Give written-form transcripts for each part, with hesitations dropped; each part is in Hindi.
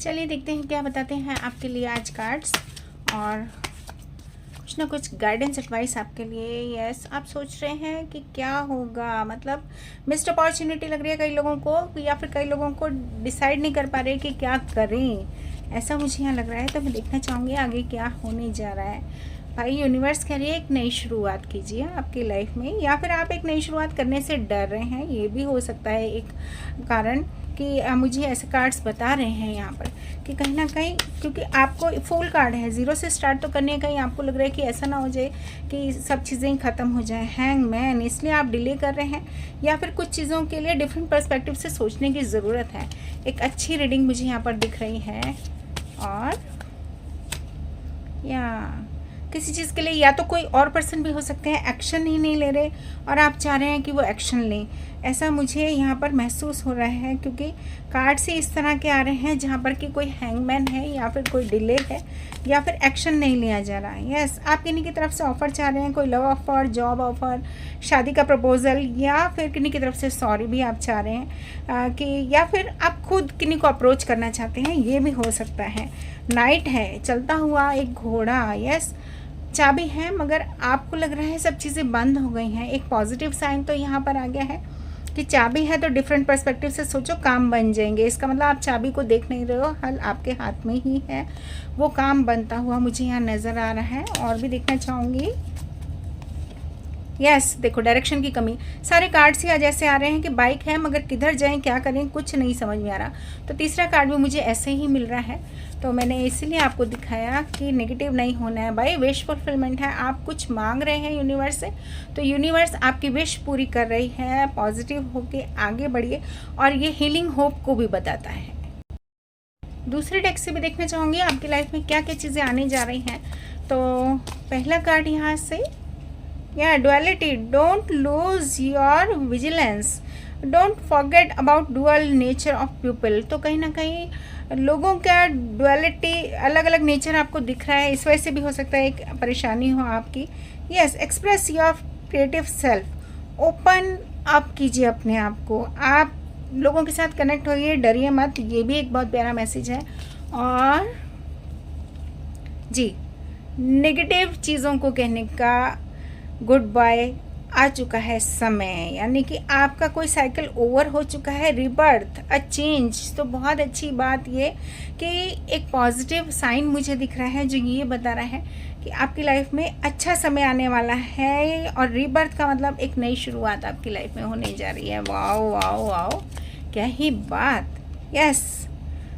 चलिए देखते हैं क्या बताते हैं आपके लिए आज कार्ड्स, और कुछ ना कुछ गाइडेंस एडवाइस आपके लिए। यस, आप सोच रहे हैं कि क्या होगा, मतलब मिस्ड अपॉर्चुनिटी लग रही है कई लोगों को, या फिर कई लोगों को डिसाइड नहीं कर पा रहे कि क्या करें, ऐसा मुझे यहाँ लग रहा है। तो मैं देखना चाहूँगी आगे क्या होने जा रहा है। भाई यूनिवर्स कह रही है एक नई शुरुआत कीजिए आपकी लाइफ में, या फिर आप एक नई शुरुआत करने से डर रहे हैं, ये भी हो सकता है एक कारण कि मुझे ऐसे कार्ड्स बता रहे हैं यहाँ पर कि कहीं ना कहीं, क्योंकि आपको फुल कार्ड है, ज़ीरो से स्टार्ट तो करने का, कहीं आपको लग रहा है कि ऐसा ना हो जाए कि सब चीज़ें ख़त्म हो जाए, हैंगमैन, इसलिए आप डिले कर रहे हैं, या फिर कुछ चीज़ों के लिए डिफरेंट पर्सपेक्टिव से सोचने की ज़रूरत है। एक अच्छी रीडिंग मुझे यहाँ पर दिख रही है, और या किसी चीज़ के लिए या तो कोई और पर्सन भी हो सकते हैं एक्शन ही नहीं ले रहे और आप चाह रहे हैं कि वो एक्शन लें, ऐसा मुझे यहाँ पर महसूस हो रहा है, क्योंकि कार्ड से इस तरह के आ रहे हैं जहाँ पर कि कोई हैंगमैन है, या फिर कोई डिले है, या फिर एक्शन नहीं लिया जा रहा है। यस, आप किन्हीं की तरफ से ऑफ़र चाह रहे हैं, कोई लव ऑफ़र, जॉब ऑफ़र, शादी का प्रपोजल, या फिर किन्हीं की तरफ से सॉरी भी आप चाह रहे हैं कि, या फिर आप खुद किन्हीं को अप्रोच करना चाहते हैं, ये भी हो सकता है। नाइट है, चलता हुआ एक घोड़ा, यस, चाबी है, मगर आपको लग रहा है सब चीज़ें बंद हो गई हैं। एक पॉजिटिव साइन तो यहाँ पर आ गया है कि चाबी है, तो डिफरेंट पर्सपेक्टिव से सोचो, काम बन जाएंगे। इसका मतलब आप चाबी को देख नहीं रहे हो, हल आपके हाथ में ही है, वो काम बनता हुआ मुझे यहाँ नज़र आ रहा है। और भी देखना चाहूँगी। यस, देखो डायरेक्शन की कमी, सारे कार्ड्स ही आज ऐसे आ रहे हैं कि बाइक है मगर किधर जाएं, क्या करें, कुछ नहीं समझ में आ रहा। तो तीसरा कार्ड भी मुझे ऐसे ही मिल रहा है, तो मैंने इसीलिए आपको दिखाया कि नेगेटिव नहीं होना है भाई। विश फुलफिलमेंट है, आप कुछ मांग रहे हैं यूनिवर्स से, तो यूनिवर्स आपकी विश पूरी कर रही है। पॉजिटिव होके आगे बढ़िए, और ये हीलिंग होप को भी बताता है। दूसरे डेक से भी देखना चाहूँगी आपकी लाइफ में क्या क्या चीज़ें आने जा रही हैं। तो पहला कार्ड यहाँ से, या duality, don't lose your vigilance, don't forget about dual nature of people. तो कहीं ना कहीं लोगों का डुअलिटी, अलग अलग नेचर आपको दिख रहा है, इस वजह से भी हो सकता है एक परेशानी हो आपकी। Yes, express your creative self, open up कीजिए अपने आप को, आप लोगों के साथ कनेक्ट होइए, डरिए मत, ये भी एक बहुत प्यारा मैसेज है। और जी, नेगेटिव चीज़ों को कहने का गुड बाय आ चुका है समय, यानी कि आपका कोई साइकिल ओवर हो चुका है, रिबर्थ, अ चेंज। तो बहुत अच्छी बात ये कि एक पॉजिटिव साइन मुझे दिख रहा है जो ये बता रहा है कि आपकी लाइफ में अच्छा समय आने वाला है, और रिबर्थ का मतलब एक नई शुरुआत आपकी लाइफ में होने जा रही है। वाओ वाओ वाओ, क्या ही बात। Yes,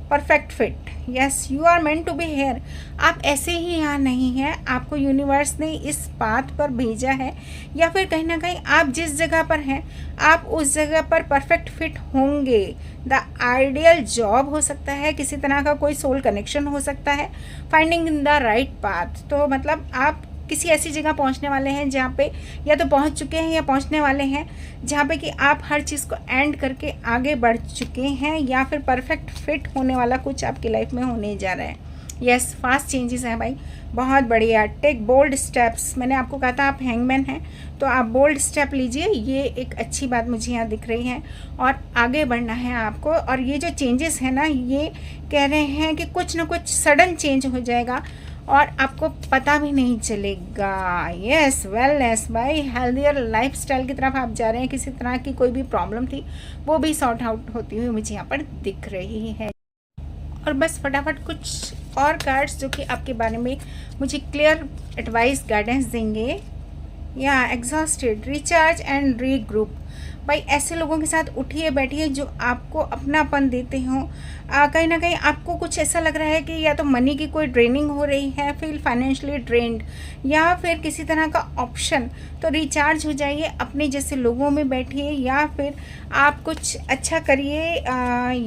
perfect fit, yes, you are meant to be here. आप ऐसे ही यहाँ नहीं हैं, आपको यूनिवर्स ने इस पाथ पर भेजा है, या फिर कहीं ना कहीं आप जिस जगह पर हैं आप उस जगह पर परफेक्ट फिट होंगे। द आइडियल जॉब हो सकता है, किसी तरह का कोई सोल कनेक्शन हो सकता है, finding in the right path. तो मतलब आप किसी ऐसी जगह पहुंचने वाले हैं जहाँ पे, या तो पहुंच चुके हैं या पहुंचने वाले हैं, जहाँ पे कि आप हर चीज़ को एंड करके आगे बढ़ चुके हैं, या फिर परफेक्ट फिट होने वाला कुछ आपकी लाइफ में होने जा रहा है। यस, फास्ट चेंजेस हैं भाई, बहुत बढ़िया। टेक बोल्ड स्टेप्स, मैंने आपको कहा था आप हैंगमैन हैं, तो आप बोल्ड स्टेप लीजिए, ये एक अच्छी बात मुझे यहाँ दिख रही है, और आगे बढ़ना है आपको। और ये जो चेंजेस है ना, ये कह रहे हैं कि कुछ ना कुछ सडन चेंज हो जाएगा और आपको पता भी नहीं चलेगा। यस, वेलनेस भाई, हेल्दियर लाइफस्टाइल की तरफ आप जा रहे हैं, किसी तरह की कोई भी प्रॉब्लम थी वो भी सॉर्ट आउट होती हुई मुझे यहाँ पर दिख रही है। और बस फटाफट कुछ और कार्ड्स जो कि आपके बारे में मुझे क्लियर एडवाइस, गाइडेंस देंगे। या एग्जॉस्टेड, रिचार्ज एंड रीग्रुप, भाई ऐसे लोगों के साथ उठिए बैठिए जो आपको अपनापन देते हों। कहीं ना कहीं आपको कुछ ऐसा लग रहा है कि या तो मनी की कोई ड्रेनिंग हो रही है, फील फाइनेंशियली ड्रेन्ड, या फिर किसी तरह का ऑप्शन, तो रिचार्ज हो जाइए, अपने जैसे लोगों में बैठिए, या फिर आप कुछ अच्छा करिए।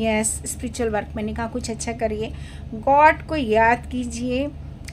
यस, स्पिरिचुअल वर्क मैंने कहा, कुछ अच्छा करिए, गॉड को याद कीजिए,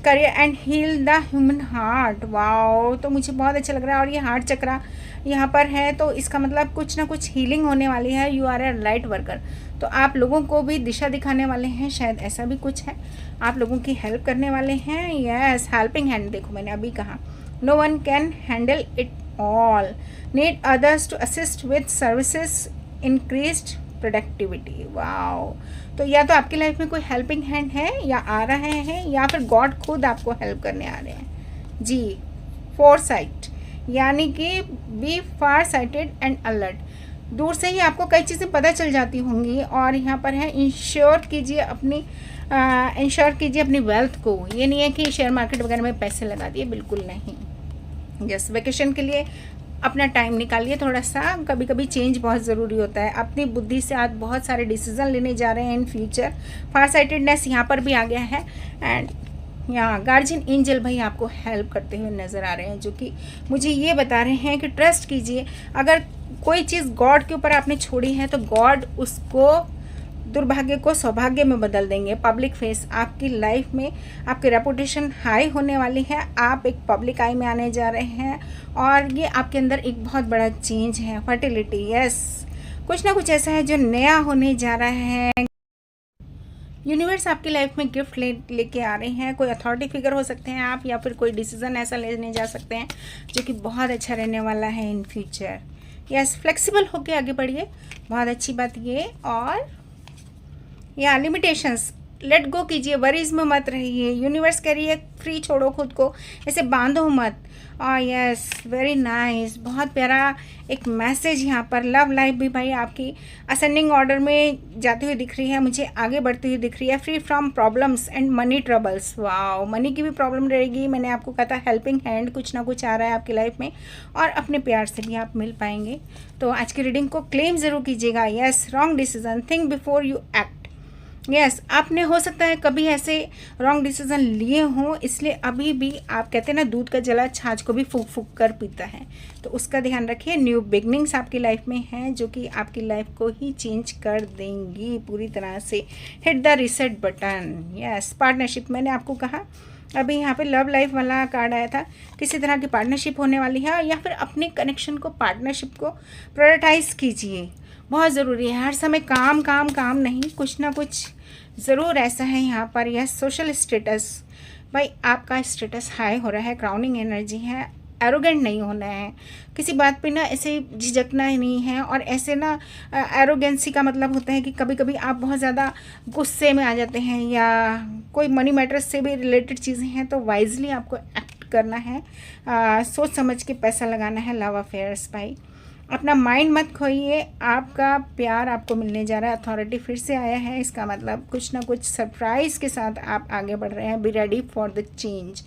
करिए and heal the human heart. Wow, तो मुझे बहुत अच्छा लग रहा है। और ये हार्ट चक्रा यहाँ पर है, तो इसका मतलब कुछ ना कुछ हीलिंग होने वाली है। You are a light worker, तो आप लोगों को भी दिशा दिखाने वाले हैं, शायद ऐसा भी कुछ है, आप लोगों की हेल्प करने वाले हैं। यस, हेल्पिंग हैंड, देखो मैंने अभी कहा, no one can handle it all, need others to assist with services, increased productivity. Wow, तो या तो आपकी लाइफ में कोई हेल्पिंग हैंड है या आ रहा है, या फिर गॉड खुद आपको हेल्प करने आ रहे हैं जी। फोरसाइट यानी कि be far sighted and alert, दूर से ही आपको कई चीज़ें पता चल जाती होंगी। और यहाँ पर है इंश्योर कीजिए अपनी वेल्थ को। ये नहीं है कि शेयर मार्केट वगैरह में पैसे लगा दिए, बिल्कुल नहीं। यस, वेकेशन के लिए अपना टाइम निकालिए थोड़ा सा, कभी कभी चेंज बहुत ज़रूरी होता है। अपनी बुद्धि से आज बहुत सारे डिसीजन लेने जा रहे हैं इन फ्यूचर। फार साइटेडनेस यहाँ पर भी आ गया है। एंड यहाँ गार्जियन एंजल भाई आपको हेल्प करते हुए नज़र आ रहे हैं, जो कि मुझे ये बता रहे हैं कि ट्रस्ट कीजिए। अगर कोई चीज़ गॉड के ऊपर आपने छोड़ी है तो गॉड उसको दुर्भाग्य को सौभाग्य में बदल देंगे। पब्लिक फेस आपकी लाइफ में, आपकी रेपुटेशन हाई होने वाली है। आप एक पब्लिक आई में आने जा रहे हैं और ये आपके अंदर एक बहुत बड़ा चेंज है। फर्टिलिटी, यस, कुछ ना कुछ ऐसा है जो नया होने जा रहा है। यूनिवर्स आपकी लाइफ में गिफ्ट लेके आ रहे हैं। कोई अथॉरिटी फिगर हो सकते हैं आप, या फिर कोई डिसीजन ऐसा लेने जा सकते हैं जो कि बहुत अच्छा रहने वाला है इन फ्यूचर। यस, फ्लेक्सिबल होके आगे बढ़िए, बहुत अच्छी बात ये। और या लिमिटेशंस लेट गो कीजिए, वरीज में मत रहिए। यूनिवर्स कह रही है फ्री छोड़ो खुद को, ऐसे बांधो मत। और यस, वेरी नाइस, बहुत प्यारा एक मैसेज यहाँ पर। लव लाइफ भी भाई आपकी असेंडिंग ऑर्डर में जाती हुई दिख रही है, मुझे आगे बढ़ती हुई दिख रही है। Free from problems and money troubles. Wow, money की भी प्रॉब्लम रहेगी। मैंने आपको कहा था हेल्पिंग हैंड कुछ ना कुछ आ रहा है आपकी लाइफ में, और अपने प्यार से भी आप मिल पाएंगे। तो आज की रीडिंग को क्लेम ज़रूर कीजिएगा। Yes, wrong decision, think before you act. Yes, आपने हो सकता है कभी ऐसे रॉन्ग डिसीजन लिए हों, इसलिए अभी भी आप कहते हैं ना, दूध का जला छाछ को भी फूक फूक कर पीता है, तो उसका ध्यान रखिए। न्यू बिगनिंग्स आपकी लाइफ में हैं जो कि आपकी लाइफ को ही चेंज कर देंगी पूरी तरह से। Hit the reset button. Yes, partnership, मैंने आपको कहा अभी यहाँ पे लव लाइफ वाला कार्ड आया था, किसी तरह की पार्टनरशिप होने वाली है, या फिर अपने कनेक्शन को, पार्टनरशिप को प्रायोरिटाइज कीजिए। बहुत ज़रूरी है, हर समय काम काम काम नहीं, कुछ ना कुछ ज़रूर ऐसा है यहाँ पर। यह सोशल स्टेटस, भाई आपका स्टेटस हाई हो रहा है, क्राउनिंग एनर्जी है। एरोगेंट नहीं होना है, किसी बात पे ना ऐसे झिझकना ही नहीं है। और ऐसे ना एरोगेंसी का मतलब होता है कि कभी कभी आप बहुत ज़्यादा गुस्से में आ जाते हैं, या कोई मनी मैटर्स से भी रिलेटेड चीज़ें हैं, तो वाइजली आपको एक्ट करना है, सोच समझ के पैसा लगाना है। लव अफेयर्स भाई, अपना माइंड मत खोइए, आपका प्यार आपको मिलने जा रहा है। अथॉरिटी फिर से आया है, इसका मतलब कुछ ना कुछ सरप्राइज़ के साथ आप आगे बढ़ रहे हैं। Be ready for the change.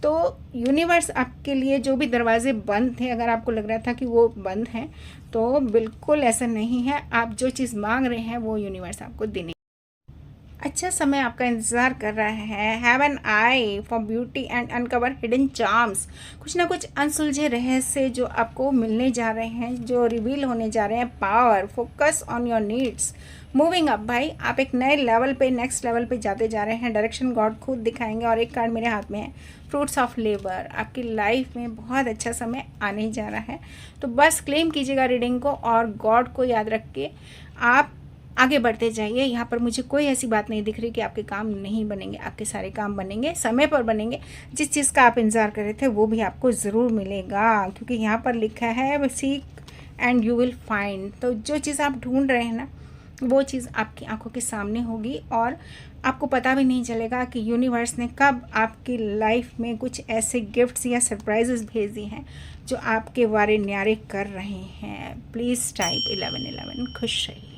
तो यूनिवर्स आपके लिए जो भी दरवाजे बंद थे, अगर आपको लग रहा था कि वो बंद हैं, तो बिल्कुल ऐसा नहीं है। आप जो चीज़ मांग रहे हैं वो यूनिवर्स आपको देने, अच्छा समय आपका इंतज़ार कर रहा है। Have an I for beauty and uncover hidden charms, कुछ ना कुछ अनसुलझे रहस्य जो आपको मिलने जा रहे हैं, जो रिवील होने जा रहे हैं। Power, focus on your needs, moving up भाई, आप एक नए लेवल पे, नेक्स्ट लेवल पे जाते जा रहे हैं। डायरेक्शन गॉड खुद दिखाएंगे। और एक कार्ड मेरे हाथ में है, फ्रूट्स ऑफ लेबर, आपकी लाइफ में बहुत अच्छा समय आने जा रहा है। तो बस क्लेम कीजिएगा रीडिंग को, और गॉड को याद रख के आप आगे बढ़ते जाइए। यहाँ पर मुझे कोई ऐसी बात नहीं दिख रही कि आपके काम नहीं बनेंगे, आपके सारे काम बनेंगे, समय पर बनेंगे। जिस चीज़ का आप इंतज़ार कर रहे थे वो भी आपको ज़रूर मिलेगा, क्योंकि यहाँ पर लिखा है seek and you will find. तो जो चीज़ आप ढूंढ रहे हैं ना, वो चीज़ आपकी आंखों के सामने होगी, और आपको पता भी नहीं चलेगा कि यूनिवर्स ने कब आपकी लाइफ में कुछ ऐसे गिफ्ट्स या सरप्राइजेस भेज दिए हैं जो आपके वारे न्यारे कर रहे हैं। Please type 1111। खुश रहिए।